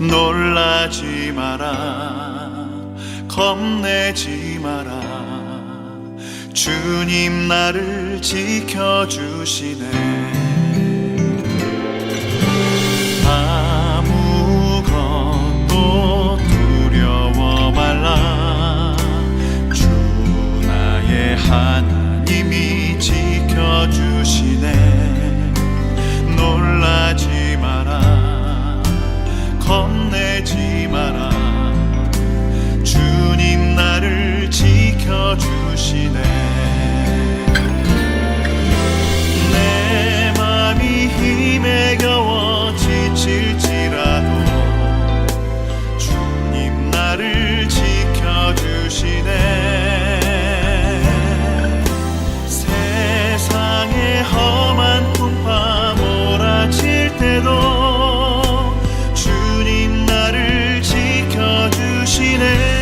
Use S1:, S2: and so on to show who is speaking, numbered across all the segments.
S1: 놀라지 마라, 겁내지 마라. 주님 나를 지켜주시네. 아무것도 두려워 말라. 주 나의 하나님이 지켜주시네. 놀라지 마라, 겁내지 마라. 주님 나를 지켜주시네. 내 맘이 힘에 겨워 지칠지라도 주님 나를 지켜주시네. 세상의 험한 풍파 몰아칠 때도 주님 나를 지켜주시네.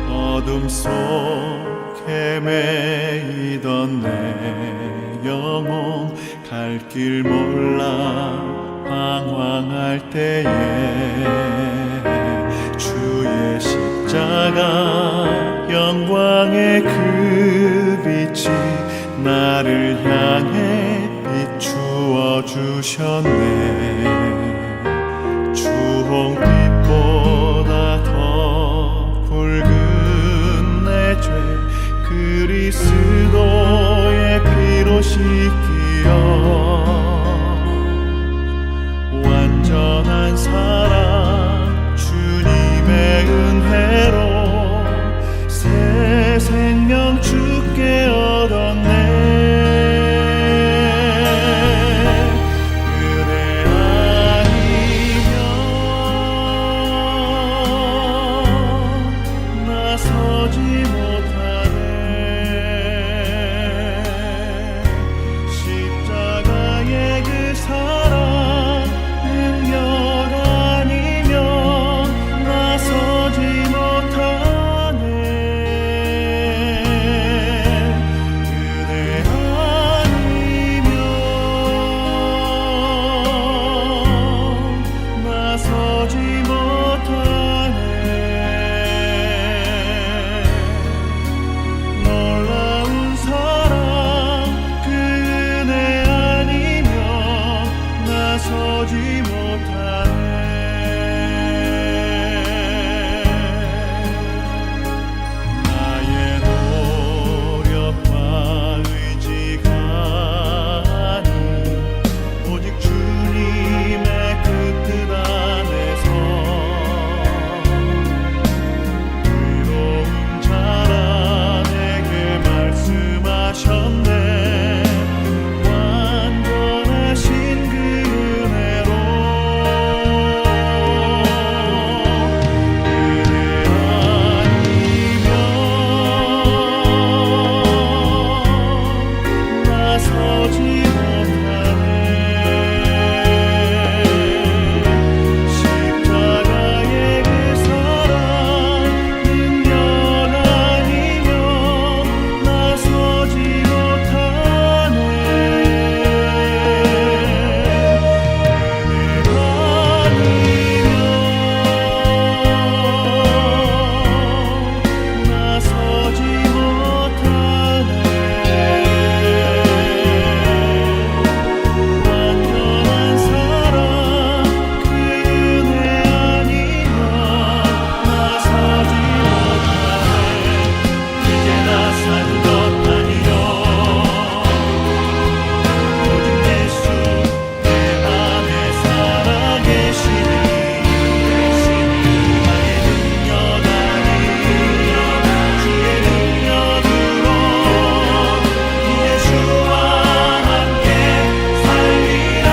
S1: 어둠 속 헤매이던 내 영혼 갈 길 몰라 방황할 때에 주의 십자가 영광의 그 빛이 나를 향해 비추어 주셨네. 주홍빛보다 더 붉은 내 죄 그리스도의 피로 씻기어 완전한 사랑 주 나서지 못하네. 놀라운 사랑 그 은혜 아니면 나서지 못하네. 나의 노력과 의지가 아닌 오직 주님의 그 뜻 안에서 의로운 자라 내게 말씀하셨네. 완전하신 그 은혜로 은혜 아니면 나서지 못하네. 십자가의 그 사랑 능력 아니면 나서지 못하네. 은혜 아니면 나서지 못하네. 완전한 사랑 그 은혜 아니면 나서지 못하네. 이제 나 사는 것 아니요 오직 예수 내 안에 살아계시니 나의 능력 아닌 주의 능력으로 예수와 함께 살리라.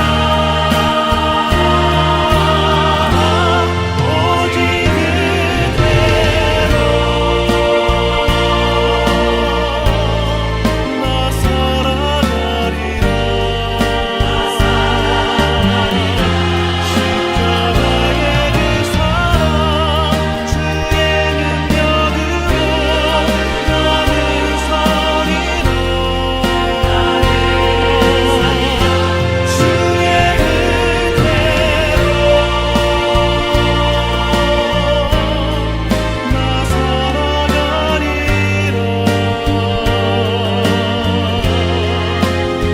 S1: 오직 그대로 나 살아가리라. 십자가의 그 사랑 주의 능력으로 나는 서리라. 주의 은혜로 나 살아가리라.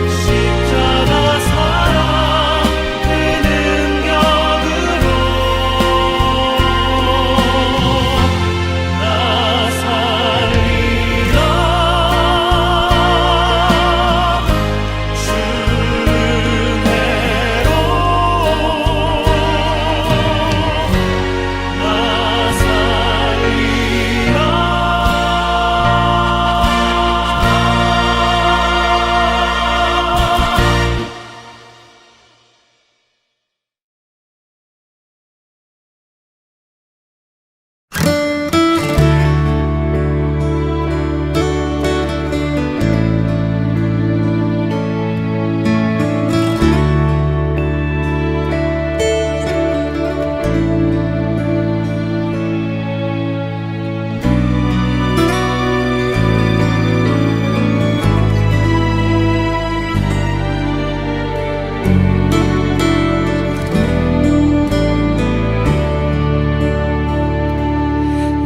S1: 십자가 사랑 그 능력으로 나 살리라. 주 은혜로 나 살리라.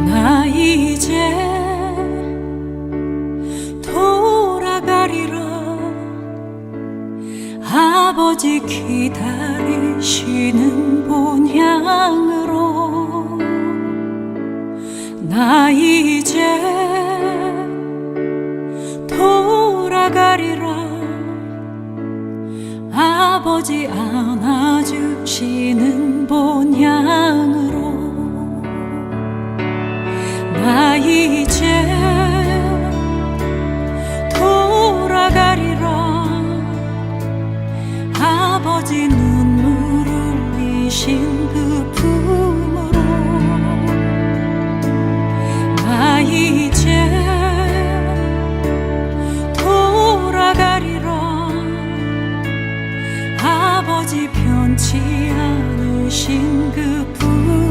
S2: 나 이제 돌아가리라. 아버지 기다리시는 본향으로. 나 이제 돌아가리라. 아버지 안아주시는 본향으로. 나 이제 돌아가리라. 아버지 눈물 흘리신 그 품으로. 나 이제 돌아가리라. 아버지 편치 않으신 그 품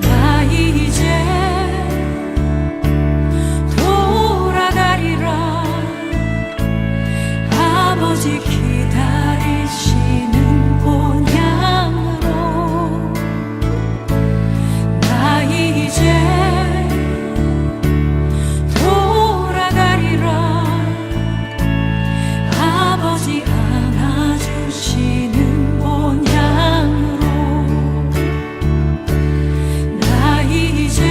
S2: 나 이제 돌아가리라. 아버지 기다리시는 본향으로. 나 이제 돌아가리라. 아버지 안아주시는 본향으로. 나 이제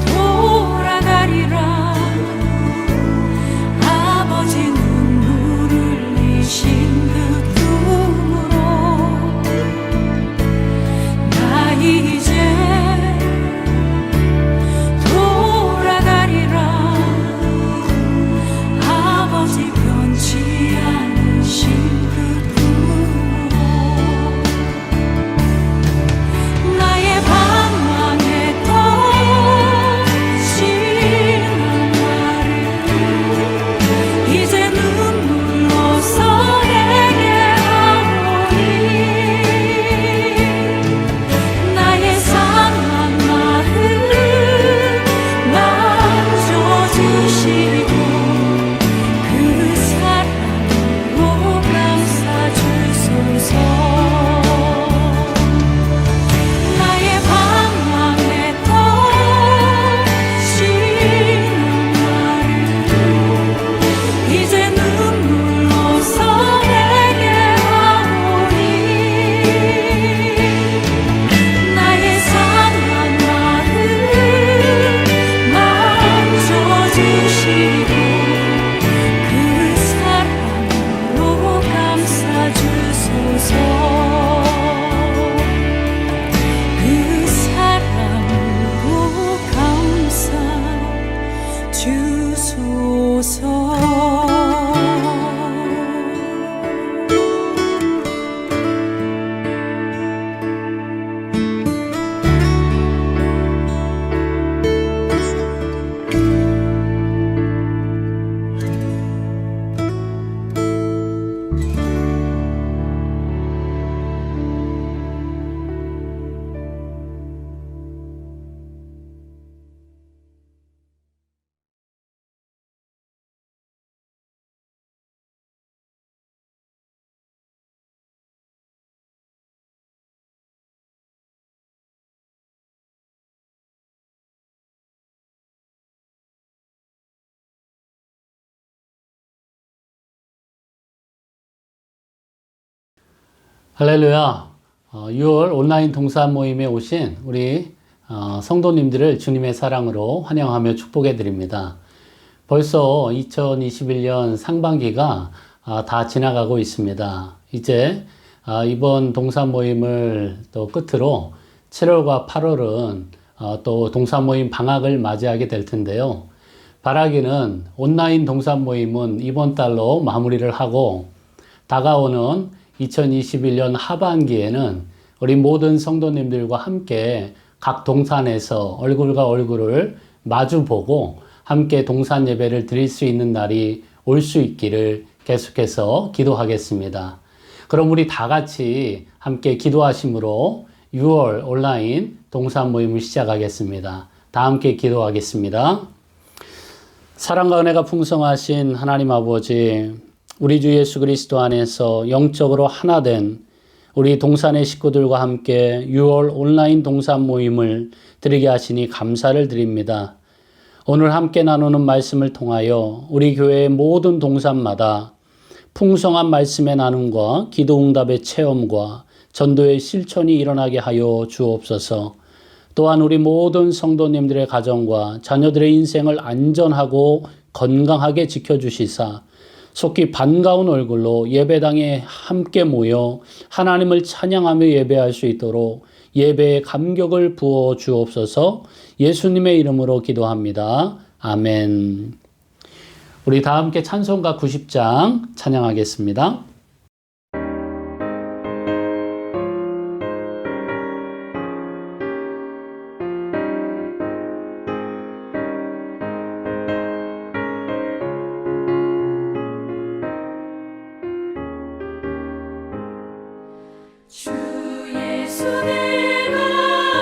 S2: 돌아가리라. 아버지 눈물 흘리신 그 품으로. 나 이제 돌아가리라. 아버지 변치 않으신 그 품으로. 나의 방황에 떠지는 나를 이제 눈물로써 내게 하오니. 나의 상한 마음 만져주시고 그 사랑으로 감싸주소서. 나의 방황에 떠지는 나를 이제 눈물로써 내게 하오니. 나의 상한 마음 만져주시고 그 사랑으로 감싸주소서. 그 사랑으로
S3: 할렐루야. 6월 온라인 동사 모임에 오신 우리 성도님들을 주님의 사랑으로 환영하며 축복해 드립니다. 벌써 2021년 상반기가 다 지나가고 있습니다. 이제 이번 동사 모임을 또 끝으로 7월과 8월은 또 동사 모임 방학을 맞이하게 될 텐데요. 바라기는 온라인 동사 모임은 이번 달로 마무리를 하고 다가오는 2021년 하반기에는 우리 모든 성도님들과 함께 각 동산에서 얼굴과 얼굴을 마주보고 함께 동산 예배를 드릴 수 있는 날이 올 수 있기를 계속해서 기도하겠습니다. 그럼 우리 다 같이 함께 기도하심으로 6월 온라인 동산 모임을 시작하겠습니다. 다 함께 기도하겠습니다. 사랑과 은혜가 풍성하신 하나님 아버지, 우리 주 예수 그리스도 안에서 영적으로 하나된 우리 동산의 식구들과 함께 6월 온라인 동산 모임을 드리게 하시니 감사를 드립니다. 오늘 함께 나누는 말씀을 통하여 우리 교회의 모든 동산마다 풍성한 말씀의 나눔과 기도응답의 체험과 전도의 실천이 일어나게 하여 주옵소서. 또한 우리 모든 성도님들의 가정과 자녀들의 인생을 안전하고 건강하게 지켜주시사 속히 반가운 얼굴로 예배당에 함께 모여 하나님을 찬양하며 예배할 수 있도록 예배의 감격을 부어 주옵소서. 예수님의 이름으로 기도합니다. 아멘. 우리 다 함께 찬송가 90장 찬양하겠습니다.
S2: 주 예수 내가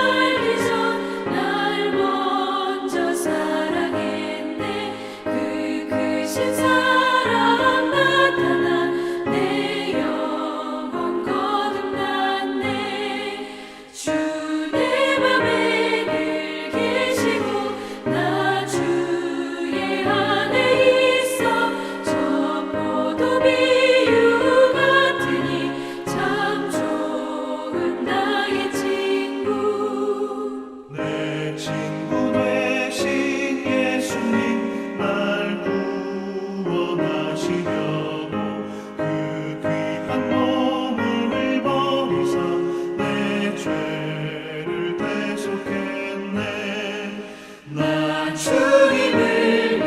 S2: 알기 전 날 먼저 사랑했네. 그 크신 사랑 나타나 내 영혼 거듭났네. 주 내 맘에 늘 계시고 나 주의 안에 있어. 저 포도 비유 같으니 참 좋은 나의 친구.
S1: 내 친구 되신 예수님 날 구원하시려고 그 귀한 몸을 버리사 내 죄를 대속했네.
S2: 나 주님을 늘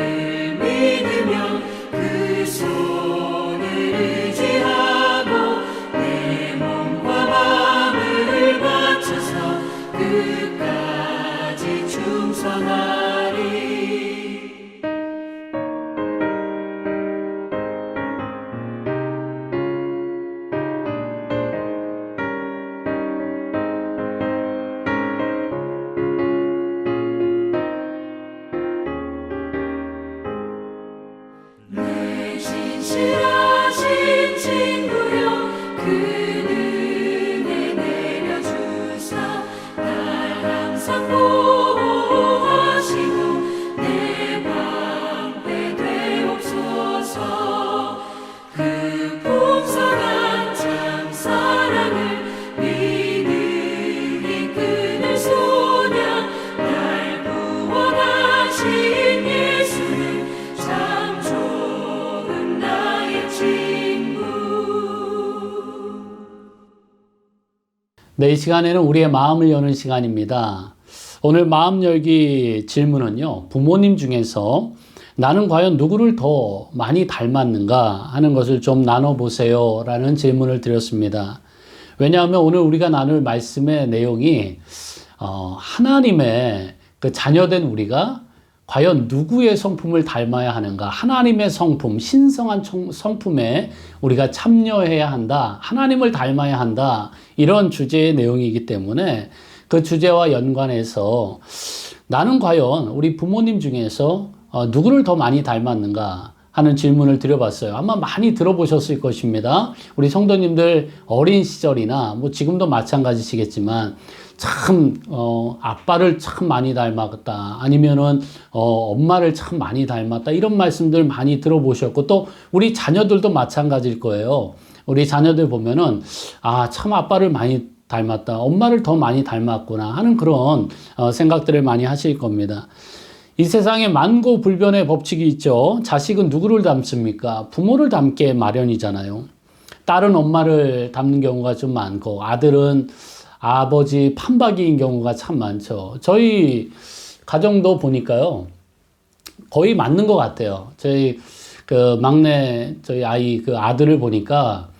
S2: 믿으며 그 손을 의지하고 내 몸과 마음을 바쳐서 끝까지 충성하리. 내 진실하신 친구여 그 은혜 내려주사 날 항상 보호하시고 내 방패 되옵소서. 그 풍성한 참 사랑을 믿음이 끊을 소냐. 날 구원하신 예수는 참 좋은 나의 친구.
S3: 네, 이 시간에는 우리의 마음을 여는 시간입니다. 오늘 마음 열기 질문은요, 부모님 중에서 나는 과연 누구를 더 많이 닮았는가 하는 것을 좀 나눠보세요 라는 질문을 드렸습니다. 왜냐하면 오늘 우리가 나눌 말씀의 내용이 하나님의 그 자녀된 우리가 과연 누구의 성품을 닮아야 하는가, 하나님의 성품, 신성한 성품에 우리가 참여해야 한다, 하나님을 닮아야 한다, 이런 주제의 내용이기 때문에 그 주제와 연관해서 나는 과연 우리 부모님 중에서 누구를 더 많이 닮았는가 하는 질문을 드려봤어요. 아마 많이 들어보셨을 것입니다. 우리 성도님들 어린 시절이나 뭐 지금도 마찬가지시겠지만 참 아빠를 참 많이 닮았다, 아니면은 엄마를 참 많이 닮았다, 이런 말씀들 많이 들어보셨고, 또 우리 자녀들도 마찬가지일 거예요. 우리 자녀들 보면은 참 아빠를 많이 닮았다, 엄마를 더 많이 닮았구나 하는 그런 생각들을 많이 하실 겁니다. 이 세상에 만고불변의 법칙이 있죠. 자식은 누구를 닮습니까? 부모를 닮게 마련이잖아요. 딸은 엄마를 닮는 경우가 좀 많고, 아들은 아버지 판박이인 경우가 참 많죠. 저희 가정도 보니까요, 거의 맞는 것 같아요. 저희 그 막내 저희 아이 그 아들을 보니까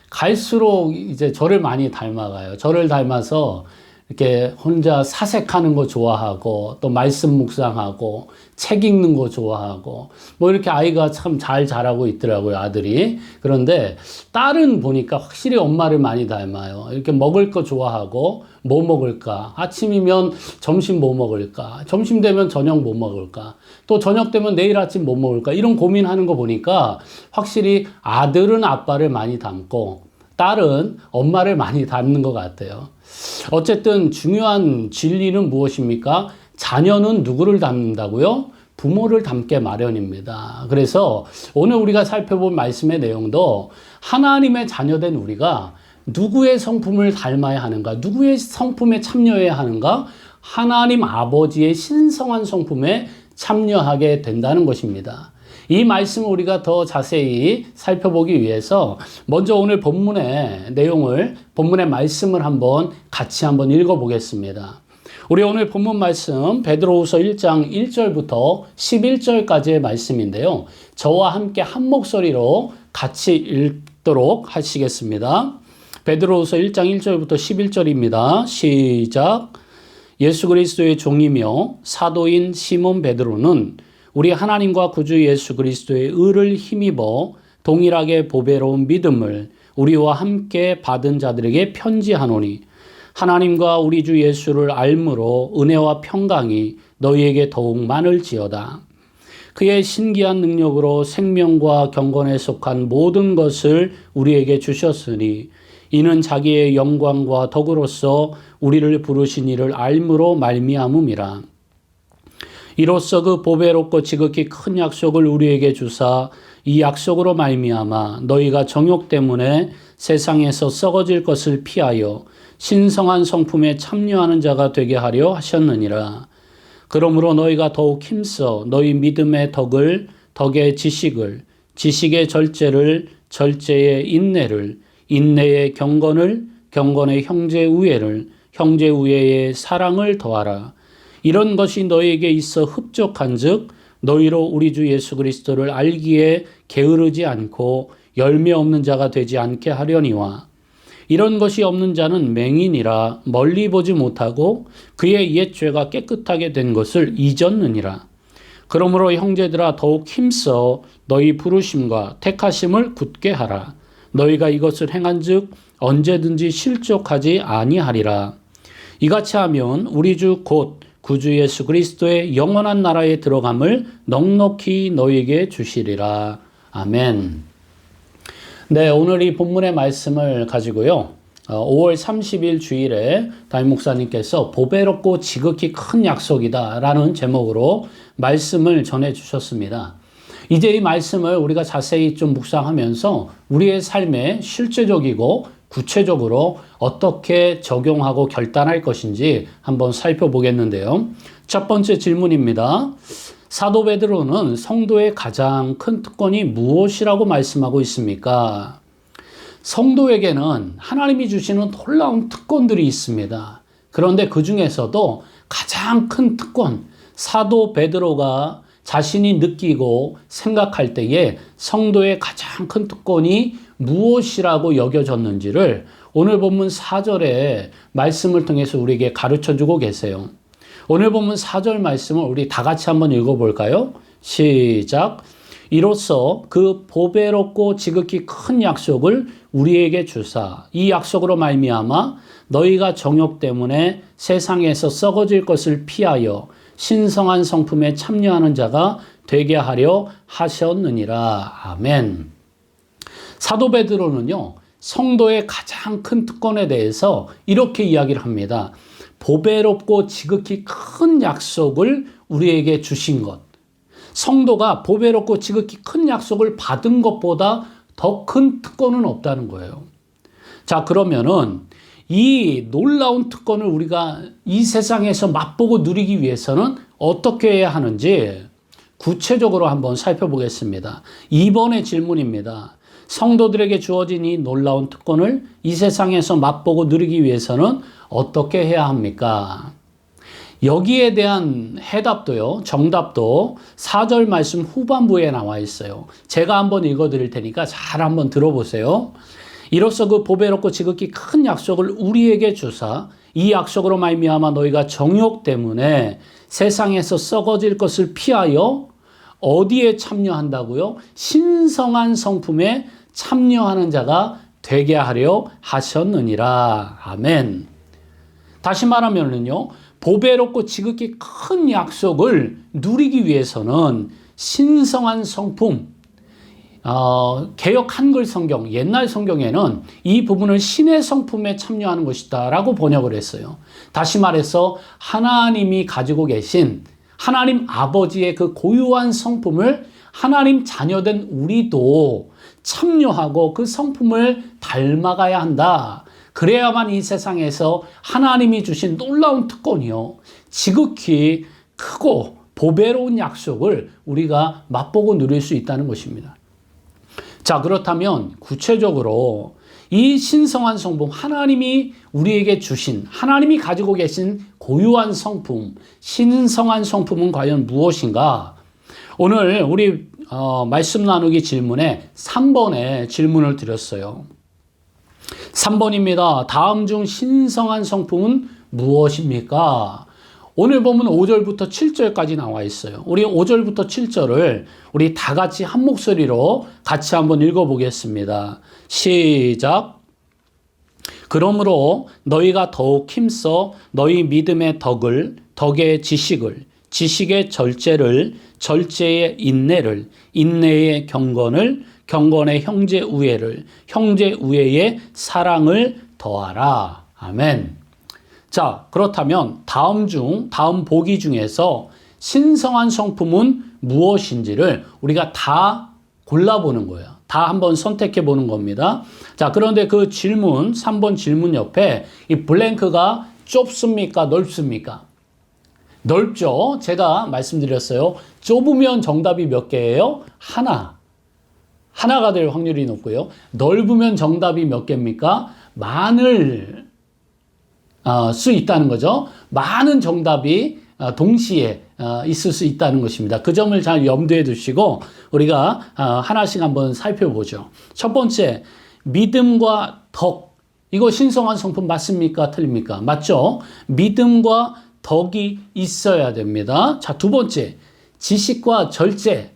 S3: 갈수록 이제 저를 많이 닮아가요. 저를 닮아서 이렇게 혼자 사색하는 거 좋아하고, 또 말씀 묵상하고, 책 읽는 거 좋아하고, 뭐 이렇게 아이가 참 잘 자라고 있더라고요, 아들이. 그런데 딸은 보니까 확실히 엄마를 많이 닮아요. 이렇게 먹을 거 좋아하고, 뭐 먹을까? 아침이면 점심 뭐 먹을까? 점심 되면 저녁 뭐 먹을까? 또 저녁 되면 내일 아침 뭐 먹을까? 이런 고민하는 거 보니까 확실히 아들은 아빠를 많이 닮고, 딸은 엄마를 많이 닮는 것 같아요. 어쨌든 중요한 진리는 무엇입니까? 자녀는 누구를 닮는다고요? 부모를 닮게 마련입니다. 그래서 오늘 우리가 살펴본 말씀의 내용도 하나님의 자녀된 우리가 누구의 성품을 닮아야 하는가, 누구의 성품에 참여해야 하는가, 하나님 아버지의 신성한 성품에 참여하게 된다는 것입니다. 이 말씀을 우리가 더 자세히 살펴보기 위해서 먼저 오늘 본문의 내용을, 본문의 말씀을 같이 한번 읽어보겠습니다. 우리 오늘 본문 말씀 베드로후서 1장 1절부터 11절까지의 말씀인데요. 저와 함께 한 목소리로 같이 읽도록 하시겠습니다. 베드로후서 1장 1절부터 11절입니다. 시작. 예수 그리스도의 종이며 사도인 시몬 베드로는 우리 하나님과 구주 예수 그리스도의 의를 힘입어 동일하게 보배로운 믿음을 우리와 함께 받은 자들에게 편지하노니 하나님과 우리 주 예수를 알므로 은혜와 평강이 너희에게 더욱 많을지어다. 그의 신기한 능력으로 생명과 경건에 속한 모든 것을 우리에게 주셨으니 이는 자기의 영광과 덕으로서 우리를 부르신 이를 알므로 말미암음이라. 이로써 그 보배롭고 지극히 큰 약속을 우리에게 주사 이 약속으로 말미암아 너희가 정욕 때문에 세상에서 썩어질 것을 피하여 신성한 성품에 참여하는 자가 되게 하려 하셨느니라. 그러므로 너희가 더욱 힘써 너희 믿음의 덕을, 덕의 지식을, 지식의 절제를, 절제의 인내를, 인내의 경건을, 경건의 형제 우애를, 형제 우애의 사랑을 더하라. 이런 것이 너희에게 있어 흡족한즉 너희로 우리 주 예수 그리스도를 알기에 게으르지 않고 열매 없는 자가 되지 않게 하려니와 이런 것이 없는 자는 맹인이라 멀리 보지 못하고 그의 옛 죄가 깨끗하게 된 것을 잊었느니라. 그러므로 형제들아 더욱 힘써 너희 부르심과 택하심을 굳게 하라. 너희가 이것을 행한즉 언제든지 실족하지 아니하리라. 이같이 하면 우리 주 곧 구주 예수 그리스도의 영원한 나라에 들어감을 넉넉히 너희에게 주시리라. 아멘. 네, 오늘 이 본문의 말씀을 가지고요. 5월 30일 주일에 담임 목사님께서 보배롭고 지극히 큰 약속이다 라는 제목으로 말씀을 전해 주셨습니다. 이제 이 말씀을 우리가 자세히 좀 묵상하면서 우리의 삶에 실제적이고 구체적으로 어떻게 적용하고 결단할 것인지 한번 살펴보겠는데요. 첫 번째 질문입니다. 사도 베드로는 성도의 가장 큰 특권이 무엇이라고 말씀하고 있습니까? 성도에게는 하나님이 주시는 놀라운 특권들이 있습니다. 그런데 그 중에서도 가장 큰 특권, 사도 베드로가 자신이 느끼고 생각할 때에 성도의 가장 큰 특권이 무엇이라고 여겨졌는지를 오늘 본문 4절의 말씀을 통해서 우리에게 가르쳐주고 계세요. 오늘 본문 4절 말씀을 우리 다 같이 한번 읽어볼까요? 시작. 이로써 그 보배롭고 지극히 큰 약속을 우리에게 주사 이 약속으로 말미암아 너희가 정욕 때문에 세상에서 썩어질 것을 피하여 신성한 성품에 참여하는 자가 되게 하려 하셨느니라. 아멘. 사도 베드로는요, 성도의 가장 큰 특권에 대해서 이렇게 이야기를 합니다. 보배롭고 지극히 큰 약속을 우리에게 주신 것. 성도가 보배롭고 지극히 큰 약속을 받은 것보다 더 큰 특권은 없다는 거예요. 자, 그러면은 이 놀라운 특권을 우리가 이 세상에서 맛보고 누리기 위해서는 어떻게 해야 하는지 구체적으로 한번 살펴보겠습니다. 2번의 질문입니다. 성도들에게 주어진 이 놀라운 특권을 이 세상에서 맛보고 누리기 위해서는 어떻게 해야 합니까? 여기에 대한 해답도요, 정답도 4절 말씀 후반부에 나와 있어요. 제가 한번 읽어드릴 테니까 잘 한번 들어보세요. 이로써 그 보배롭고 지극히 큰 약속을 우리에게 주사 이 약속으로 말미암아 너희가 정욕 때문에 세상에서 썩어질 것을 피하여 어디에 참여한다고요? 신성한 성품에 참여하는 자가 되게 하려 하셨느니라. 아멘. 다시 말하면은요, 보배롭고 지극히 큰 약속을 누리기 위해서는 신성한 성품, 개역 한글 성경, 옛날 성경에는 이 부분을 신의 성품에 참여하는 것이다 라고 번역을 했어요. 다시 말해서 하나님이 가지고 계신 하나님 아버지의 그 고유한 성품을 하나님 자녀된 우리도 참여하고 그 성품을 닮아가야 한다. 그래야만 이 세상에서 하나님이 주신 놀라운 특권이요, 지극히 크고 보배로운 약속을 우리가 맛보고 누릴 수 있다는 것입니다. 자, 그렇다면 구체적으로 이 신성한 성품, 하나님이 우리에게 주신, 하나님이 가지고 계신 고유한 성품, 신성한 성품은 과연 무엇인가? 오늘 우리 말씀 나누기 질문에 3번에 질문을 드렸어요. 3번입니다. 다음 중 신성한 성품은 무엇입니까? 오늘 보면 5절부터 7절까지 나와 있어요. 우리 5절부터 7절을 우리 다 같이 한 목소리로 같이 한번 읽어보겠습니다. 시작. 그러므로 너희가 더욱 힘써 너희 믿음의 덕을, 덕의 지식을, 지식의 절제를, 절제의 인내를, 인내의 경건을, 경건의 형제 우애를, 형제 우애의 사랑을 더하라. 아멘. 자, 그렇다면 다음 보기 중에서 신성한 성품은 무엇인지를 우리가 다 골라보는 거예요. 다 한번 선택해 보는 겁니다. 자, 그런데 그 질문, 3번 질문 옆에 이 블랭크가 좁습니까? 넓습니까? 넓죠? 제가 말씀드렸어요. 좁으면 정답이 몇 개예요? 하나가 될 확률이 높고요. 넓으면 정답이 몇 개입니까? 많을 수 있다는 거죠. 많은 정답이 동시에 있을 수 있다는 것입니다. 그 점을 잘 염두에 두시고 우리가 하나씩 한번 살펴보죠. 첫 번째, 믿음과 덕. 이거 신성한 성품 맞습니까? 틀립니까? 맞죠? 믿음과 덕이 있어야 됩니다. 자, 두 번째, 지식과 절제.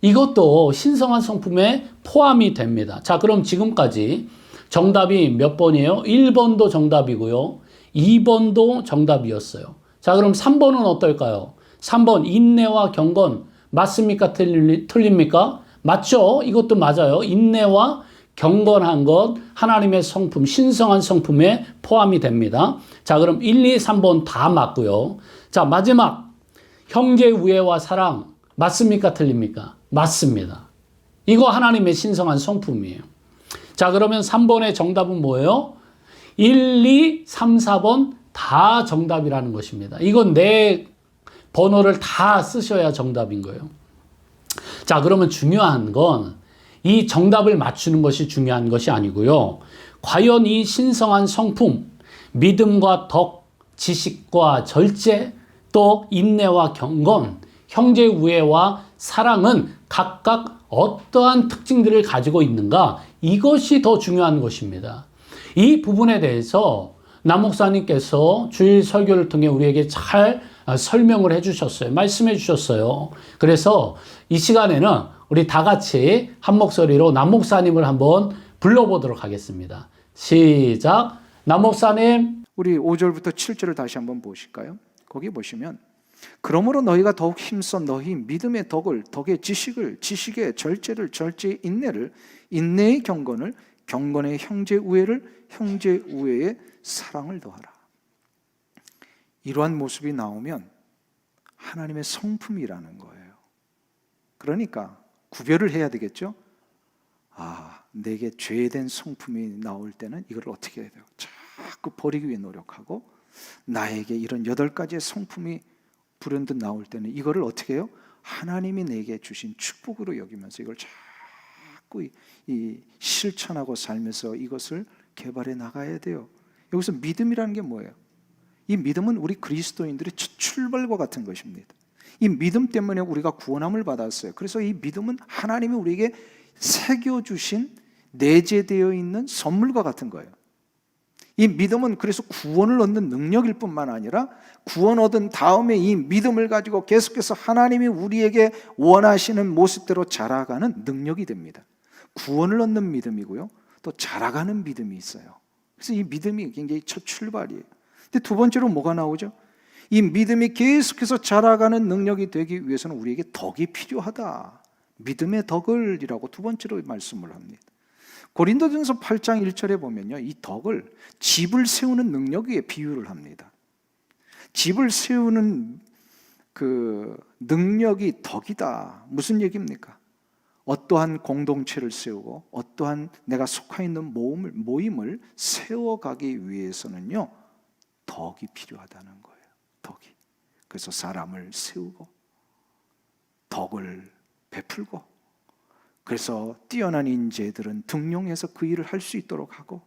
S3: 이것도 신성한 성품에 포함이 됩니다. 자, 그럼 지금까지 정답이 몇 번이에요? 1번도 정답이고요. 2번도 정답이었어요. 자, 그럼 3번은 어떨까요? 3번, 인내와 경건. 맞습니까? 틀립니까? 맞죠? 이것도 맞아요. 인내와 경건한 것, 하나님의 성품, 신성한 성품에 포함이 됩니다. 자, 그럼 1, 2, 3번 다 맞고요. 자, 마지막, 형제 우애와 사랑. 맞습니까? 틀립니까? 맞습니다. 이거 하나님의 신성한 성품이에요. 자, 그러면 3번의 정답은 뭐예요? 1, 2, 3, 4번 다 정답이라는 것입니다. 이건 내 번호를 다 쓰셔야 정답인 거예요. 자, 그러면 중요한 건 이 정답을 맞추는 것이 중요한 것이 아니고요. 과연 이 신성한 성품, 믿음과 덕, 지식과 절제, 또 인내와 경건, 형제 우애와 사랑은 각각 어떠한 특징들을 가지고 있는가? 이것이 더 중요한 것입니다. 이 부분에 대해서 남 목사님께서 주일 설교를 통해 우리에게 잘 설명을 해 주셨어요. 말씀해 주셨어요. 그래서 이 시간에는 우리 다 같이 한 목소리로 남 목사님을 한번 불러보도록 하겠습니다. 시작. 남 목사님.
S4: 우리 5절부터 7절을 다시 한번 보실까요? 거기 보시면 그러므로 너희가 더욱 힘써 너희 믿음의 덕을, 덕의 지식을, 지식의 절제를, 절제의 인내를, 인내의 경건을, 경건의 형제 우애를, 형제 우애의 사랑을 더하라. 이러한 모습이 나오면 하나님의 성품이라는 거예요. 그러니까 구별을 해야 되겠죠? 내게 죄된 성품이 나올 때는 이걸 어떻게 해야 돼요? 자꾸 버리기 위해 노력하고, 나에게 이런 8가지의 성품이 불현듯 나올 때는 이거를 어떻게 해요? 하나님이 내게 주신 축복으로 여기면서 이걸 자꾸 실천하고 살면서 이것을 개발해 나가야 돼요. 여기서 믿음이라는 게 뭐예요? 이 믿음은 우리 그리스도인들의 첫 출발과 같은 것입니다. 이 믿음 때문에 우리가 구원함을 받았어요. 그래서 이 믿음은 하나님이 우리에게 새겨주신 내재되어 있는 선물과 같은 거예요. 이 믿음은 그래서 구원을 얻는 능력일 뿐만 아니라 구원 얻은 다음에 이 믿음을 가지고 계속해서 하나님이 우리에게 원하시는 모습대로 자라가는 능력이 됩니다. 구원을 얻는 믿음이고요, 또 자라가는 믿음이 있어요. 그래서 이 믿음이 굉장히 첫 출발이에요. 근데 두 번째로 뭐가 나오죠? 이 믿음이 계속해서 자라가는 능력이 되기 위해서는 우리에게 덕이 필요하다. 믿음의 덕을 이라고 두 번째로 말씀을 합니다. 고린도전서 8장 1절에 보면요, 이 덕을 집을 세우는 능력에 비유를 합니다. 집을 세우는 그 능력이 덕이다. 무슨 얘기입니까? 어떠한 공동체를 세우고 어떠한 내가 속해 있는 모임을 세워가기 위해서는요, 덕이 필요하다는 거예요. 덕이. 그래서 사람을 세우고 덕을 베풀고, 그래서 뛰어난 인재들은 등용해서 그 일을 할 수 있도록 하고,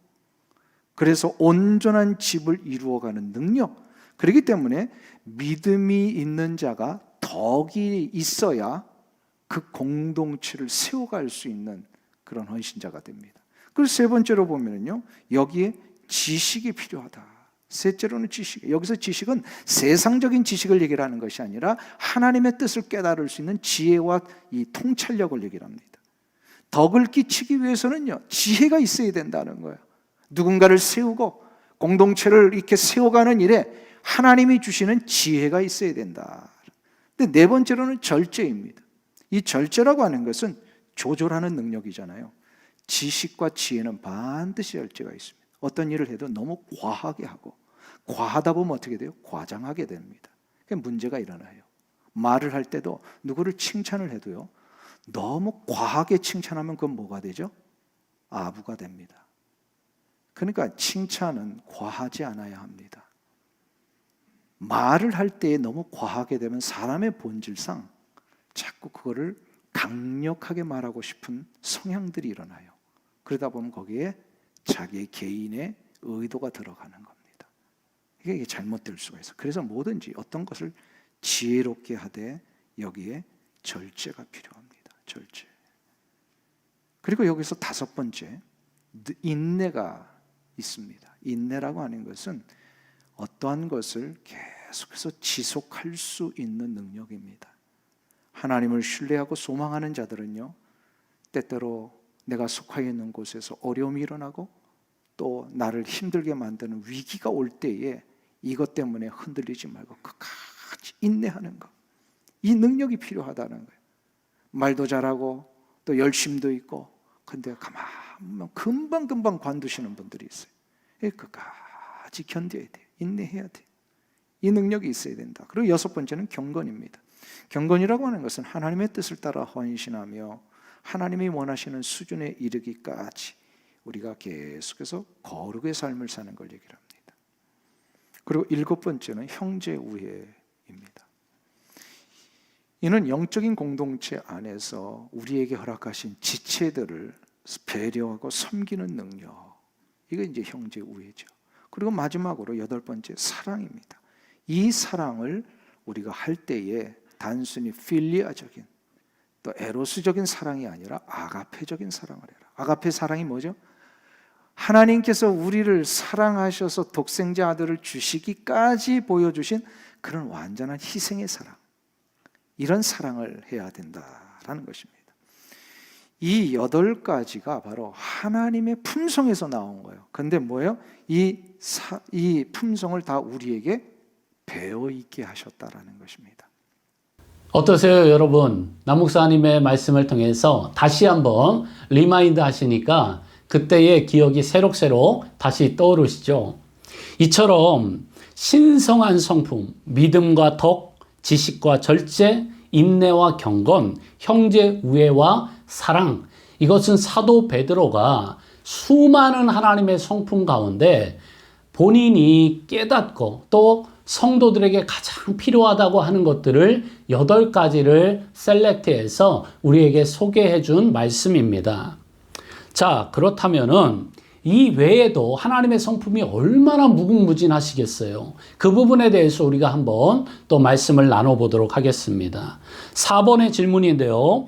S4: 그래서 온전한 집을 이루어가는 능력, 그렇기 때문에 믿음이 있는 자가 덕이 있어야 그 공동체를 세워갈 수 있는 그런 헌신자가 됩니다. 그리고 세 번째로 보면요, 여기에 지식이 필요하다. 셋째로는 지식. 여기서 지식은 세상적인 지식을 얘기를 하는 것이 아니라 하나님의 뜻을 깨달을 수 있는 지혜와 이 통찰력을 얘기를 합니다. 덕을 끼치기 위해서는요, 지혜가 있어야 된다는 거예요. 누군가를 세우고 공동체를 이렇게 세워가는 일에 하나님이 주시는 지혜가 있어야 된다. 근데 네 번째로는 절제입니다. 이 절제라고 하는 것은 조절하는 능력이잖아요. 지식과 지혜는 반드시 절제가 있습니다. 어떤 일을 해도 너무 과하게 하고, 과하다 보면 어떻게 돼요? 과장하게 됩니다. 문제가 일어나요. 말을 할 때도 누구를 칭찬을 해도요, 너무 과하게 칭찬하면 그건 뭐가 되죠? 아부가 됩니다. 그러니까 칭찬은 과하지 않아야 합니다. 말을 할 때 너무 과하게 되면 사람의 본질상 자꾸 그거를 강력하게 말하고 싶은 성향들이 일어나요. 그러다 보면 거기에 자기의 개인의 의도가 들어가는 겁니다. 이게 잘못될 수가 있어요. 그래서 뭐든지 어떤 것을 지혜롭게 하되 여기에 절제가 필요합니다. 절제. 그리고 여기서 다섯 번째, 인내가 있습니다. 인내라고 하는 것은 어떠한 것을 계속해서 지속할 수 있는 능력입니다. 하나님을 신뢰하고 소망하는 자들은요, 때때로 내가 속하여 있는 곳에서 어려움이 일어나고 또 나를 힘들게 만드는 위기가 올 때에 이것 때문에 흔들리지 말고 끝까지 인내하는 것, 이 능력이 필요하다는 거예요. 말도 잘하고 또 열심도 있고, 근데 가만 금방 관두시는 분들이 있어요. 끝까지 견뎌야 돼요. 인내해야 돼요. 이 능력이 있어야 된다. 그리고 여섯 번째는 경건입니다. 경건이라고 하는 것은 하나님의 뜻을 따라 헌신하며 하나님이 원하시는 수준에 이르기까지 우리가 계속해서 거룩의 삶을 사는 걸 얘기를 합니다. 그리고 일곱 번째는 형제 우애입니다. 이는 영적인 공동체 안에서 우리에게 허락하신 지체들을 배려하고 섬기는 능력, 이거 이제 형제 우애죠. 그리고 마지막으로 여덟 번째, 사랑입니다. 이 사랑을 우리가 할 때에 단순히 필리아적인 또 에로스적인 사랑이 아니라 아가페적인 사랑을 해라. 아가페 사랑이 뭐죠? 하나님께서 우리를 사랑하셔서 독생자 아들을 주시기까지 보여주신 그런 완전한 희생의 사랑, 이런 사랑을 해야 된다라는 것입니다. 이 8가지가 바로 하나님의 품성에서 나온 거예요. 근데 뭐예요? 이 품성을 다 우리에게 배워 있게 하셨다라는 것입니다.
S3: 어떠세요, 여러분? 남목사님의 말씀을 통해서 다시 한번 리마인드 하시니까 그때의 기억이 새록새록 다시 떠오르시죠? 이처럼 신성한 성품, 믿음과 덕, 지식과 절제, 인내와 경건, 형제 우애와 사랑, 이것은 사도 베드로가 수많은 하나님의 성품 가운데 본인이 깨닫고 또 성도들에게 가장 필요하다고 하는 것들을 8가지를 셀렉트해서 우리에게 소개해 준 말씀입니다. 자, 그렇다면은 이 외에도 하나님의 성품이 얼마나 무궁무진하시겠어요. 그 부분에 대해서 우리가 한번 또 말씀을 나눠보도록 하겠습니다. 4번의 질문인데요.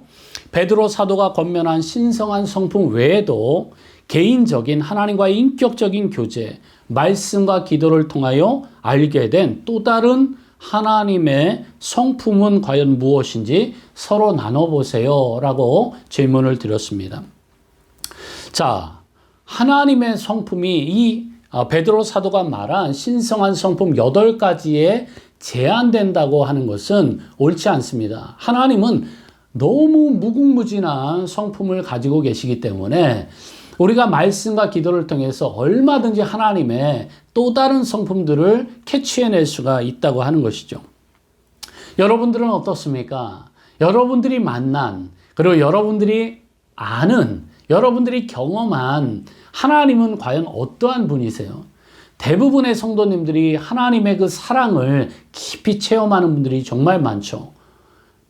S3: 베드로 사도가 권면한 신성한 성품 외에도 개인적인 하나님과의 인격적인 교제, 말씀과 기도를 통하여 알게 된 또 다른 하나님의 성품은 과연 무엇인지 서로 나눠보세요 라고 질문을 드렸습니다. 자, 하나님의 성품이 이 베드로 사도가 말한 신성한 성품 8가지에 제한된다고 하는 것은 옳지 않습니다. 하나님은 너무 무궁무진한 성품을 가지고 계시기 때문에 우리가 말씀과 기도를 통해서 얼마든지 하나님의 또 다른 성품들을 캐치해낼 수가 있다고 하는 것이죠. 여러분들은 어떻습니까? 여러분들이 만난, 그리고 여러분들이 아는, 여러분들이 경험한 하나님은 과연 어떠한 분이세요? 대부분의 성도님들이 하나님의 그 사랑을 깊이 체험하는 분들이 정말 많죠.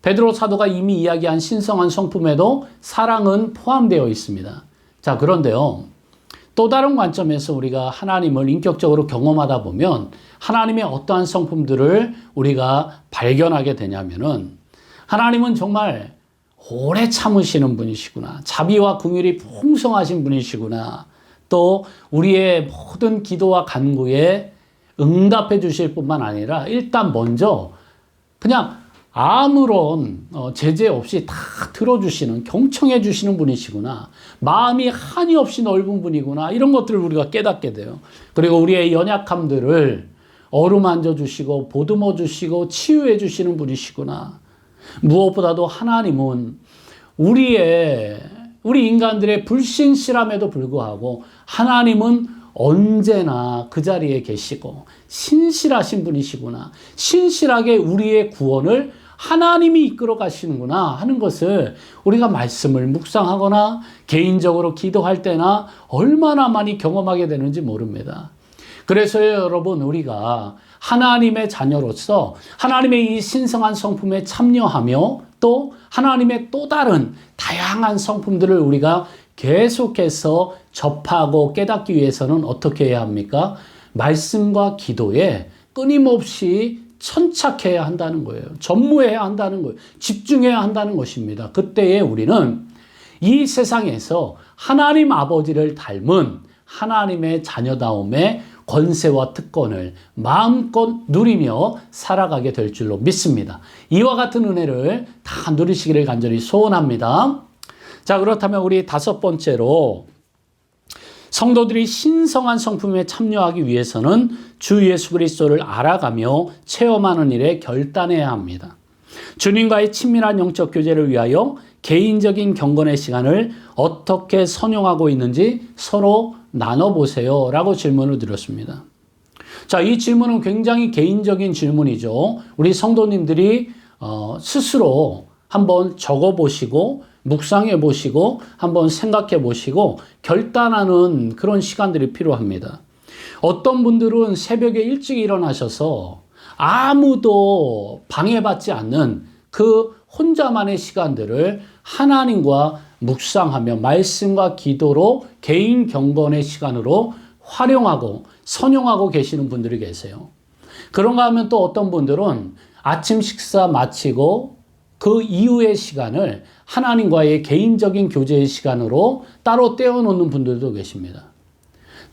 S3: 베드로 사도가 이미 이야기한 신성한 성품에도 사랑은 포함되어 있습니다. 자, 그런데요. 또 다른 관점에서 우리가 하나님을 인격적으로 경험하다 보면 하나님의 어떠한 성품들을 우리가 발견하게 되냐면은 하나님은 정말 오래 참으시는 분이시구나. 자비와 긍휼이 풍성하신 분이시구나. 또 우리의 모든 기도와 간구에 응답해 주실 뿐만 아니라 일단 먼저 그냥 아무런 제재 없이 다 들어주시는, 경청해 주시는 분이시구나. 마음이 한이 없이 넓은 분이구나. 이런 것들을 우리가 깨닫게 돼요. 그리고 우리의 연약함들을 어루만져 주시고 보듬어 주시고 치유해 주시는 분이시구나. 무엇보다도 하나님은 우리 인간들의 불신실함에도 불구하고 하나님은 언제나 그 자리에 계시고 신실하신 분이시구나. 신실하게 우리의 구원을 하나님이 이끌어 가시는구나 하는 것을 우리가 말씀을 묵상하거나 개인적으로 기도할 때나 얼마나 많이 경험하게 되는지 모릅니다. 그래서 여러분, 우리가 하나님의 자녀로서 하나님의 이 신성한 성품에 참여하며 또 하나님의 또 다른 다양한 성품들을 우리가 계속해서 접하고 깨닫기 위해서는 어떻게 해야 합니까? 말씀과 기도에 끊임없이 천착해야 한다는 거예요. 전무해야 한다는 거예요. 집중해야 한다는 것입니다. 그때에 우리는 이 세상에서 하나님 아버지를 닮은 하나님의 자녀다움의 권세와 특권을 마음껏 누리며 살아가게 될 줄로 믿습니다. 이와 같은 은혜를 다 누리시기를 간절히 소원합니다. 자, 그렇다면 우리 다섯 번째로 성도들이 신성한 성품에 참여하기 위해서는 주 예수 그리스도를 알아가며 체험하는 일에 결단해야 합니다. 주님과의 친밀한 영적 교제를 위하여 개인적인 경건의 시간을 어떻게 선용하고 있는지 서로 나눠보세요 라고 질문을 드렸습니다. 자, 이 질문은 굉장히 개인적인 질문이죠. 우리 성도님들이 스스로 한번 적어보시고 묵상해 보시고 한번 생각해 보시고 결단하는 그런 시간들이 필요합니다. 어떤 분들은 새벽에 일찍 일어나셔서 아무도 방해받지 않는 그 혼자만의 시간들을 하나님과 묵상하며 말씀과 기도로 개인 경건의 시간으로 활용하고 선용하고 계시는 분들이 계세요. 그런가 하면 또 어떤 분들은 아침 식사 마치고 그 이후의 시간을 하나님과의 개인적인 교제의 시간으로 따로 떼어놓는 분들도 계십니다.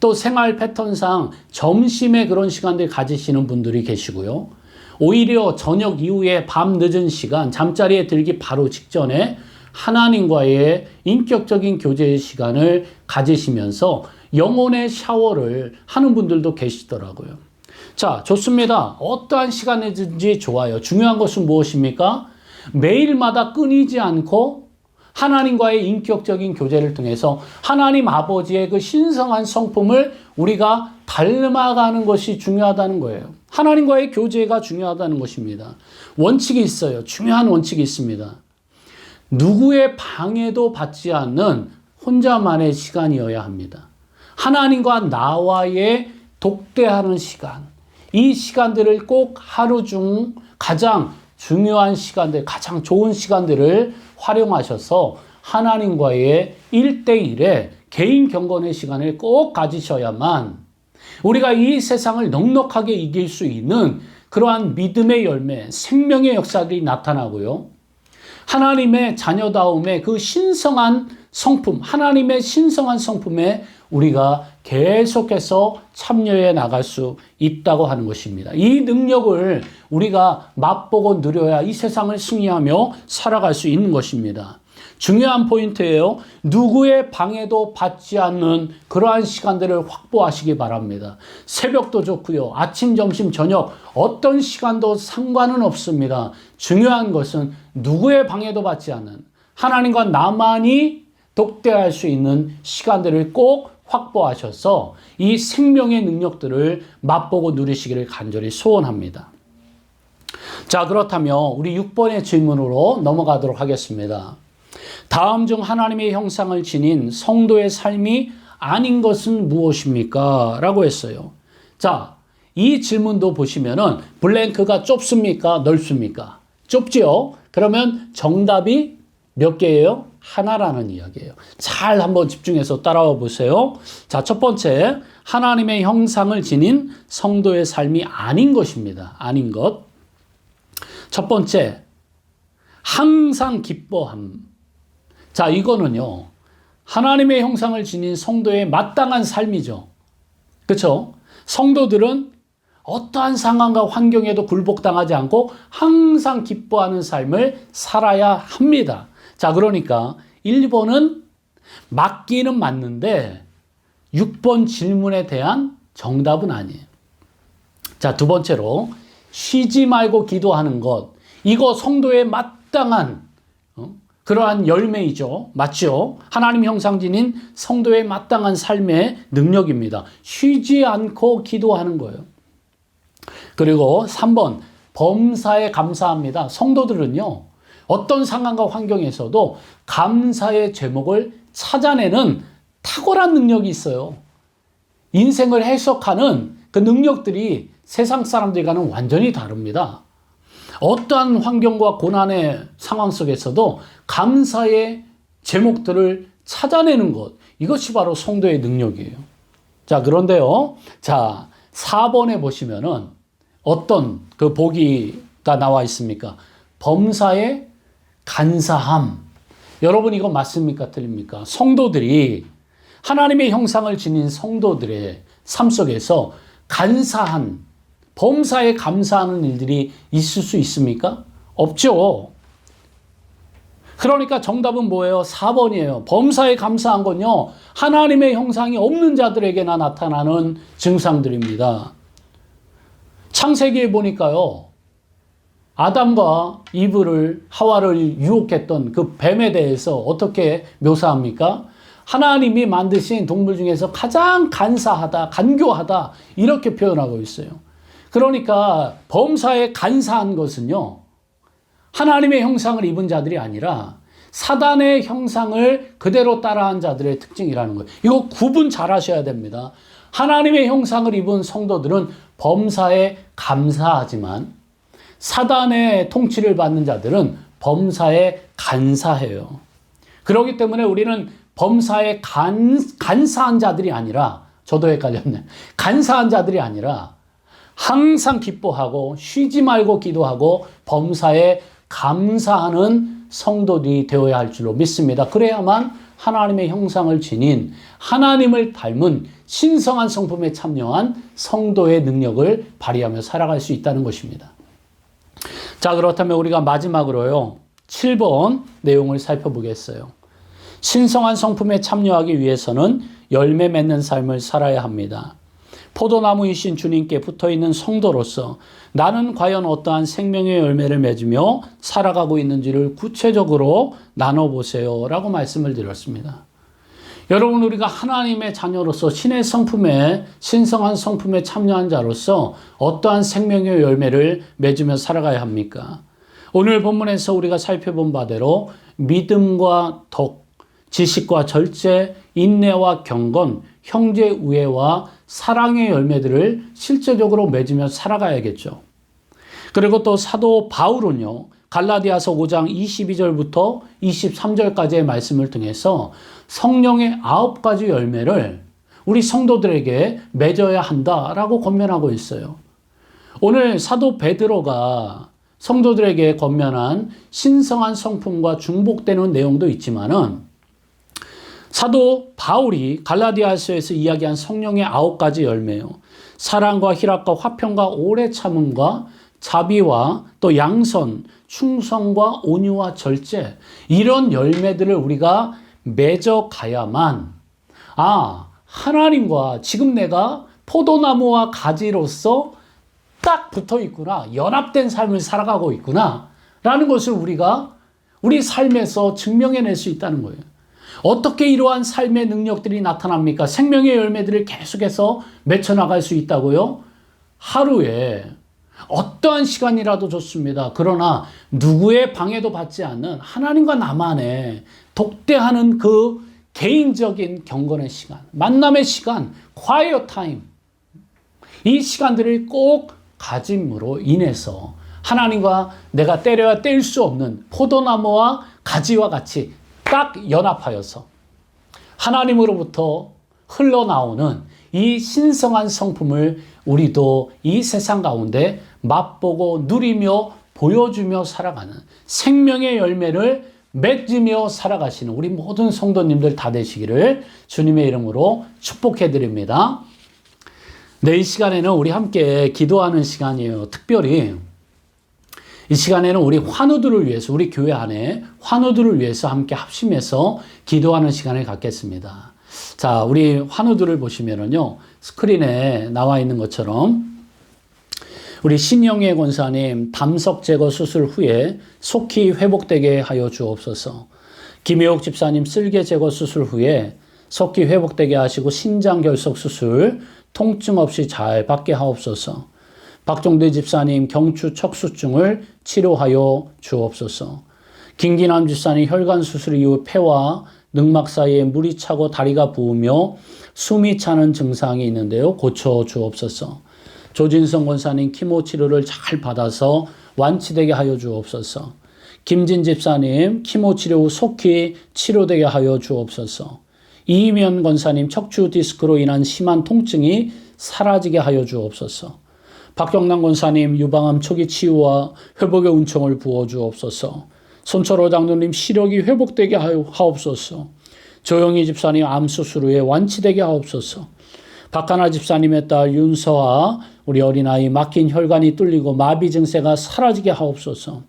S3: 또 생활 패턴상 점심에 그런 시간들 가지시는 분들이 계시고요. 오히려 저녁 이후에 밤 늦은 시간, 잠자리에 들기 바로 직전에 하나님과의 인격적인 교제의 시간을 가지시면서 영혼의 샤워를 하는 분들도 계시더라고요. 자, 좋습니다. 어떠한 시간이든지 좋아요. 중요한 것은 무엇입니까? 매일마다 끊이지 않고 하나님과의 인격적인 교제를 통해서 하나님 아버지의 그 신성한 성품을 우리가 닮아가는 것이 중요하다는 거예요. 하나님과의 교제가 중요하다는 것입니다. 원칙이 있어요. 중요한 원칙이 있습니다. 누구의 방해도 받지 않는 혼자만의 시간이어야 합니다. 하나님과 나와의 독대하는 시간, 이 시간들을 꼭 하루 중 가장 중요한 시간들, 가장 좋은 시간들을 활용하셔서 하나님과의 1대1의 개인 경건의 시간을 꼭 가지셔야만 우리가 이 세상을 넉넉하게 이길 수 있는 그러한 믿음의 열매, 생명의 역사들이 나타나고요. 하나님의 자녀다움의 그 신성한 성품, 하나님의 신성한 성품에 우리가 계속해서 참여해 나갈 수 있다고 하는 것입니다. 이 능력을 우리가 맛보고 누려야 이 세상을 승리하며 살아갈 수 있는 것입니다. 중요한 포인트예요. 누구의 방해도 받지 않는 그러한 시간들을 확보하시기 바랍니다. 새벽도 좋고요. 아침, 점심, 저녁 어떤 시간도 상관은 없습니다. 중요한 것은 누구의 방해도 받지 않는 하나님과 나만이 독대할 수 있는 시간들을 꼭 확보하셔서 이 생명의 능력들을 맛보고 누리시기를 간절히 소원합니다. 자, 그렇다면 우리 6번의 질문으로 넘어가도록 하겠습니다. 다음 중 하나님의 형상을 지닌 성도의 삶이 아닌 것은 무엇입니까? 라고 했어요. 자, 이 질문도 보시면은 블랭크가 좁습니까? 넓습니까? 좁지요? 그러면 정답이 몇 개예요? 하나라는 이야기예요. 잘 한번 집중해서 따라와 보세요. 자, 첫 번째, 하나님의 형상을 지닌 성도의 삶이 아닌 것입니다. 아닌 것. 첫 번째, 항상 기뻐함. 자, 이거는요, 하나님의 형상을 지닌 성도의 마땅한 삶이죠. 그렇죠? 성도들은 어떠한 상황과 환경에도 굴복당하지 않고 항상 기뻐하는 삶을 살아야 합니다. 자, 그러니까 1번은 맞기는 맞는데 6번 질문에 대한 정답은 아니에요. 자, 두 번째로 쉬지 말고 기도하는 것. 이거 성도의 마땅한 그러한 열매이죠. 맞죠? 하나님 형상 지닌 성도의 마땅한 삶의 능력입니다. 쉬지 않고 기도하는 거예요. 그리고 3번, 범사에 감사합니다. 성도들은요, 어떤 상황과 환경에서도 감사의 제목을 찾아내는 탁월한 능력이 있어요. 인생을 해석하는 그 능력들이 세상 사람들과는 완전히 다릅니다. 어떠한 환경과 고난의 상황 속에서도 감사의 제목들을 찾아내는 것, 이것이 바로 성도의 능력이에요. 자, 그런데요, 자, 4번에 보시면은 어떤 그 보기가 나와 있습니까? 범사에 간사함. 여러분, 이거 맞습니까? 틀립니까? 성도들이 하나님의 형상을 지닌 성도들의 삶 속에서 간사한, 범사에 감사하는 일들이 있을 수 있습니까? 없죠. 그러니까 정답은 뭐예요? 4번이에요. 범사에 감사한 건요, 하나님의 형상이 없는 자들에게나 나타나는 증상들입니다. 창세기에 보니까요, 아담과 이브를, 하와를 유혹했던 그 뱀에 대해서 어떻게 묘사합니까? 하나님이 만드신 동물 중에서 가장 간사하다, 간교하다, 이렇게 표현하고 있어요. 그러니까 범사에 간사한 것은요, 하나님의 형상을 입은 자들이 아니라 사단의 형상을 그대로 따라한 자들의 특징이라는 거예요. 이거 구분 잘 하셔야 됩니다. 하나님의 형상을 입은 성도들은 범사에 감사하지만 사단의 통치를 받는 자들은 범사에 간사해요. 그렇기 때문에 우리는 범사에 간사한 자들이 아니라, 저도 헷갈렸네. 간사한 자들이 아니라 항상 기뻐하고 쉬지 말고 기도하고 범사에 감사하는 성도들이 되어야 할 줄로 믿습니다. 그래야만 하나님의 형상을 지닌 하나님을 닮은 신성한 성품에 참여한 성도의 능력을 발휘하며 살아갈 수 있다는 것입니다. 자, 그렇다면 우리가 마지막으로요, 7번 내용을 살펴보겠어요. 신성한 성품에 참여하기 위해서는 열매 맺는 삶을 살아야 합니다. 포도나무이신 주님께 붙어있는 성도로서 나는 과연 어떠한 생명의 열매를 맺으며 살아가고 있는지를 구체적으로 나눠보세요 라고 말씀을 드렸습니다. 여러분, 우리가 하나님의 자녀로서 신의 성품에, 신성한 성품에 참여한 자로서 어떠한 생명의 열매를 맺으며 살아가야 합니까? 오늘 본문에서 우리가 살펴본 바대로 믿음과 덕, 지식과 절제, 인내와 경건, 형제 우애와 사랑의 열매들을 실제적으로 맺으며 살아가야겠죠. 그리고 또 사도 바울은요, 갈라디아서 5장 22절부터 23절까지의 말씀을 통해서 성령의 9가지 열매를 우리 성도들에게 맺어야 한다라고 권면하고 있어요. 오늘 사도 베드로가 성도들에게 권면한 신성한 성품과 중복되는 내용도 있지만은 사도 바울이 갈라디아서에서 이야기한 성령의 9가지 열매요. 사랑과 희락과 화평과 오래 참음과 자비와 또 양선, 충성과 온유와 절제, 이런 열매들을 우리가 맺어가야만, 하나님과 지금 내가 포도나무와 가지로서 딱 붙어 있구나, 연합된 삶을 살아가고 있구나 라는 것을 우리가 우리 삶에서 증명해낼 수 있다는 거예요. 어떻게 이러한 삶의 능력들이 나타납니까? 생명의 열매들을 계속해서 맺혀나갈 수 있다고요? 하루에 어떠한 시간이라도 좋습니다. 그러나 누구의 방해도 받지 않는 하나님과 나만의 독대하는 그 개인적인 경건의 시간, 만남의 시간, quiet time, 이 시간들을 꼭 가짐으로 인해서 하나님과 내가 때려야 뗄 수 없는 포도나무와 가지와 같이 딱 연합하여서 하나님으로부터 흘러나오는 이 신성한 성품을 우리도 이 세상 가운데 맛보고 누리며 보여주며 살아가는 생명의 열매를 맺으며 살아가시는 우리 모든 성도님들 다 되시기를 주님의 이름으로 축복해 드립니다. 네, 이 시간에는 우리 함께 기도하는 시간이에요. 특별히 이 시간에는 우리 환우들을 위해서, 우리 교회 안에 환우들을 위해서 함께 합심해서 기도하는 시간을 갖겠습니다. 자, 우리 환우들을 보시면은요, 스크린에 나와 있는 것처럼 우리 신영애 권사님 담석 제거 수술 후에 속히 회복되게 하여 주옵소서. 김혜옥 집사님 쓸개 제거 수술 후에 속히 회복되게 하시고 신장 결석 수술 통증 없이 잘 받게 하옵소서. 박종대 집사님 경추 척수증을 치료하여 주옵소서. 김기남 집사님 혈관 수술 이후 폐와 늑막 사이에 물이 차고 다리가 부으며 숨이 차는 증상이 있는데요. 고쳐 주옵소서. 조진성 권사님 키모 치료를 잘 받아서 완치되게 하여 주옵소서. 김진 집사님 키모 치료 후 속히 치료되게 하여 주옵소서. 이희면 권사님 척추 디스크로 인한 심한 통증이 사라지게 하여 주옵소서. 박경남 권사님 유방암 초기 치유와 회복의 은총을 부어 주옵소서. 손철호 장로님 시력이 회복되게 하옵소서. 조영희 집사님 암 수술 후에 완치되게 하옵소서. 박하나 집사님의 딸 윤서아 우리 어린아이 막힌 혈관이 뚫리고 마비 증세가 사라지게 하옵소서.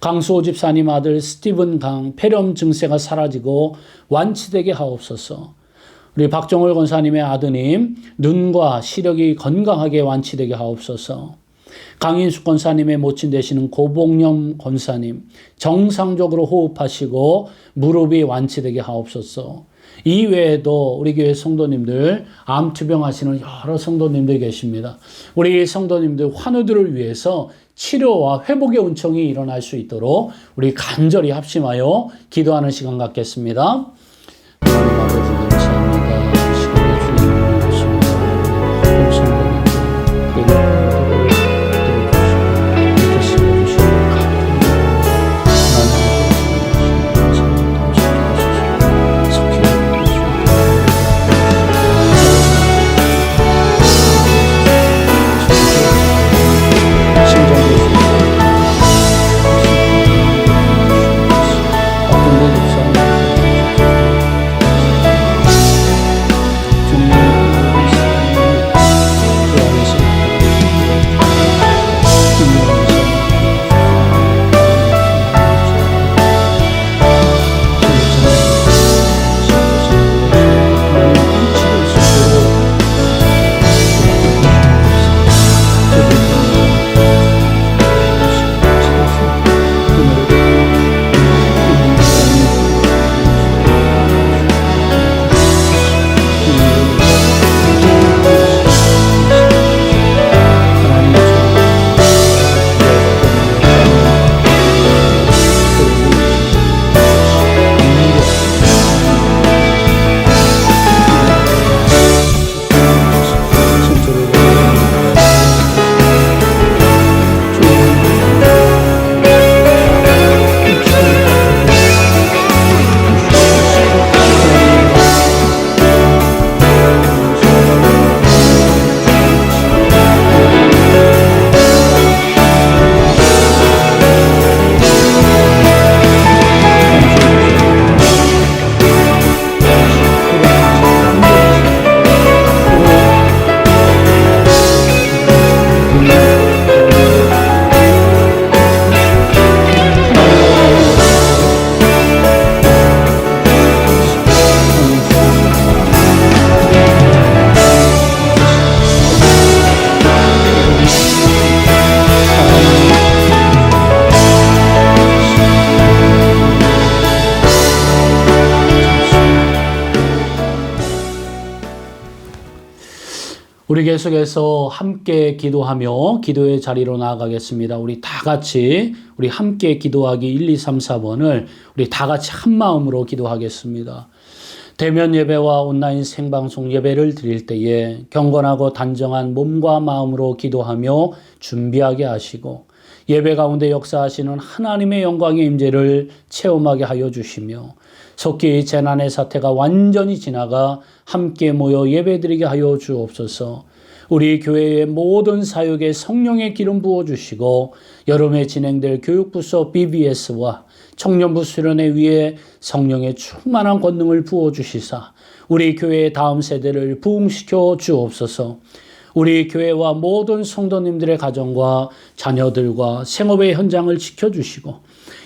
S3: 강수호 집사님 아들 스티븐 강 폐렴 증세가 사라지고 완치되게 하옵소서. 우리 박정월 권사님의 아드님 눈과 시력이 건강하게 완치되게 하옵소서. 강인숙 권사님의 모친 되시는 고복념 권사님 정상적으로 호흡하시고 무릎이 완치되게 하옵소서. 이외에도 우리 교회 성도님들 암투병 하시는 여러 성도님들 계십니다. 우리 성도님들 환우들을 위해서 치료와 회복의 은총이 일어날 수 있도록 우리 간절히 합심하여 기도하는 시간 갖겠습니다. 하나님 아버지 감사합니다. 이 시간에 주님을 모십니다. 우리 성도님들 우리 계속해서 함께 기도하며 기도의 자리로 나아가겠습니다. 우리 다 같이 우리 함께 기도하기 1, 2, 3, 4번을 우리 다 같이 한 마음으로 기도하겠습니다. 대면 예배와 온라인 생방송 예배를 드릴 때에 경건하고 단정한 몸과 마음으로 기도하며 준비하게 하시고 예배 가운데 역사하시는 하나님의 영광의 임재를 체험하게 하여 주시며 속히 재난의 사태가 완전히 지나가 함께 모여 예배드리게 하여 주옵소서. 우리 교회의 모든 사역에 성령의 기름 부어주시고 여름에 진행될 교육부서 BBS와 청년부 수련회 위에 성령의 충만한 권능을 부어주시사 우리 교회의 다음 세대를 부흥시켜 주옵소서. 우리 교회와 모든 성도님들의 가정과 자녀들과 생업의 현장을 지켜주시고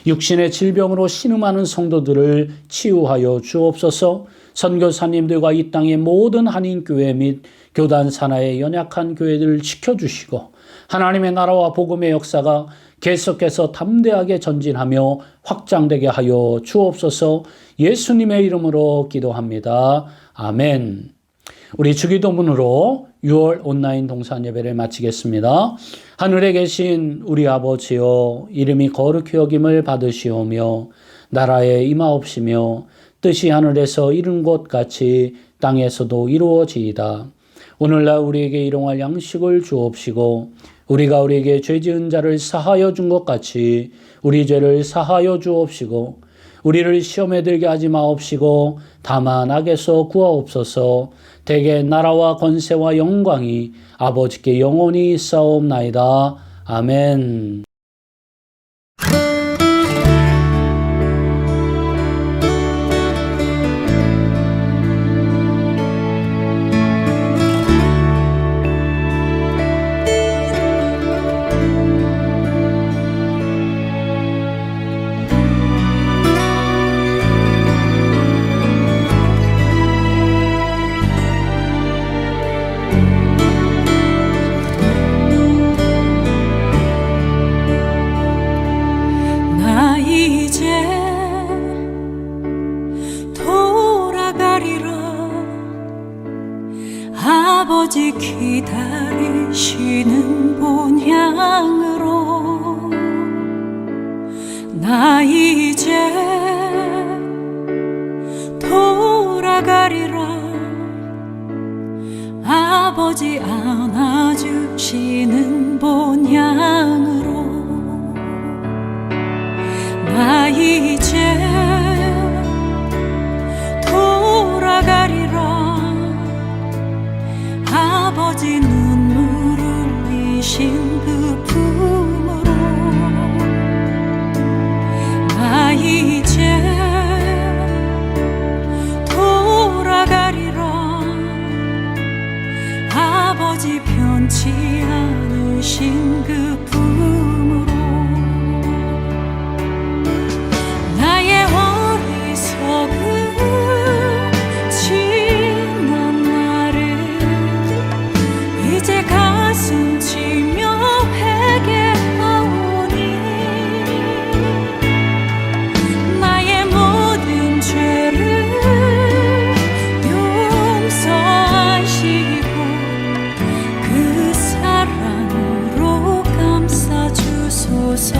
S3: 육신의 질병으로 신음하는 성도들을 치유하여 주옵소서. 선교사님들과 이 땅의 모든 한인교회 및 교단 산하의 연약한 교회들을 지켜주시고 하나님의 나라와 복음의 역사가 계속해서 담대하게 전진하며 확장되게 하여 주옵소서. 예수님의 이름으로 기도합니다. 아멘. 우리 주기도문으로 6월 온라인 동산 예배를 마치겠습니다. 하늘에 계신 우리 아버지여, 이름이 거룩히 여김을 받으시오며 나라에 임하옵시며 뜻이 하늘에서 이룬 것 같이 땅에서도 이루어지이다. 오늘날 우리에게 일용할 양식을 주옵시고 우리가 우리에게 죄 지은 자를 사하여 준 것 같이 우리 죄를 사하여 주옵시고 우리를 시험에 들게 하지 마옵시고 다만 악에서 구하옵소서. 대개 나라와 권세와 영광이 아버지께 영원히 있사옵나이다. 아멘.
S2: 나 이제 돌아가리라. 아버지 기다리시는 본향으로. 나 이제 돌아가리라. 아버지 안아주시는 본향으로. 나 이제 돌아가리라. 아버지 눈물 흘리신 그 품으로. 나 이제 돌아가리라. 아버지 편치 않으신 그 품으로. 나의 어리석음 지난 날을 이제 가슴 치며 회개하오니. 나의 모든 죄를 용서하시고 그 사랑으로 감싸주소서.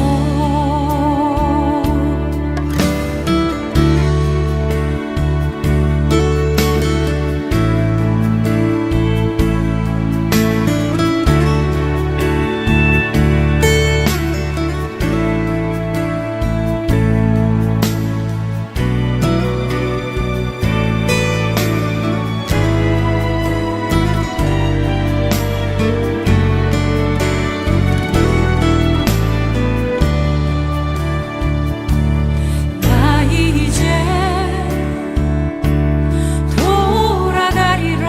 S2: 나 이제 돌아가리라.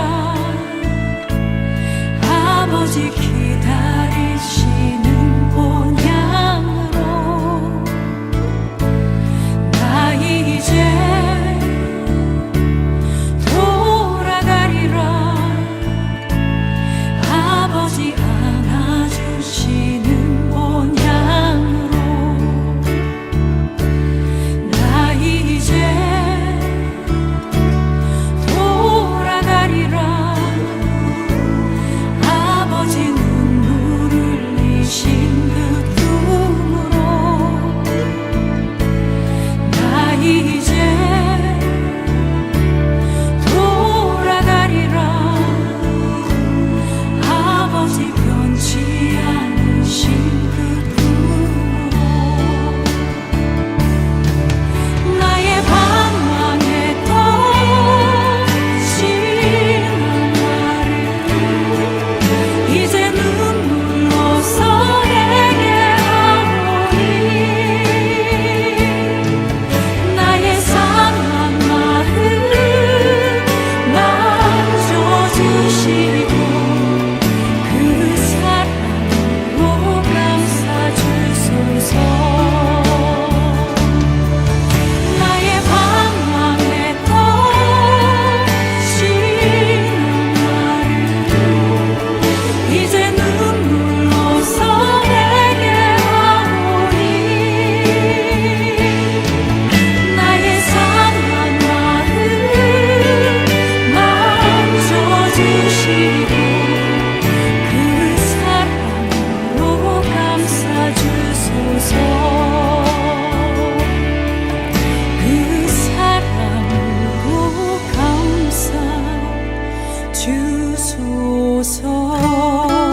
S2: 아버지 기다리시는 본향으로. 나 이제 돌아가리라. 아버지 안아주시는 본향으로. 나 이제 돌아가리라. 아버지 그 사랑으로 감싸주소서. 그 사랑으로 감싸주소서.